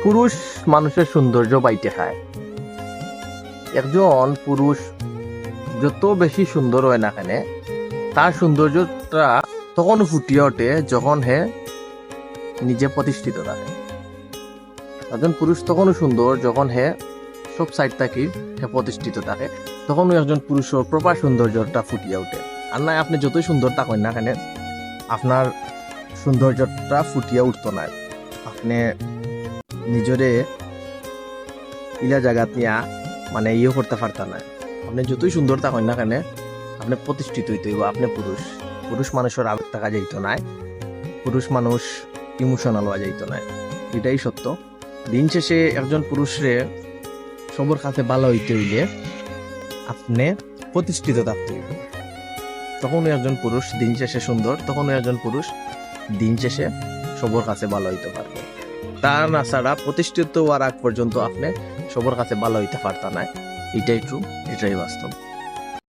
পুরুষ মানুষের সৌন্দর্য বাইটে খায়। একজন পুরুষ যত বেশি সুন্দর হয় না কেন, তার সৌন্দর্যটা তখন ফুটিয়ে ওঠে যখন হে নিজে প্রতিষ্ঠিত থাকে। একজন পুরুষ তখনও সুন্দর যখন হে সব সাইড থাকি হে প্রতিষ্ঠিত থাকে, তখনও একজন পুরুষের প্রপার সৌন্দর্যটা ফুটিয়ে ওঠে। আর নাই আপনি যতই সুন্দর থাকেন না কেন, আপনার সৌন্দর্যটা ফুটিয়ে উঠতো না। আপনি নিজরে ইলা জায়গা নিয়া মানে ইয়ে করতে পারতা না। আপনি যতই সুন্দর থাকেন না কেন, আপনি প্রতিষ্ঠিত হইতে হইব। আপনি পুরুষ পুরুষ মানুষের আবেগ থাকা যাইতো না, পুরুষ মানুষ ইমোশনাল হওয়া যাইতো না। এটাই সত্য। দিন শেষে একজন পুরুষরে সবর কাছে ভালো হইতে হইলে আপনি প্রতিষ্ঠিত থাকতে হইব। তখনই একজন পুরুষ দিন শেষে সুন্দর, তখনই একজন পুরুষ দিন শেষে সবর কাছে ভালো হইতে পারবে। তা না ছাড়া প্রতিষ্ঠিত হওয়ার আগ পর্যন্ত আপনি সবার কাছে ভালো হইতে পারতা না। এটাই ট্রু, এটাই বাস্তব।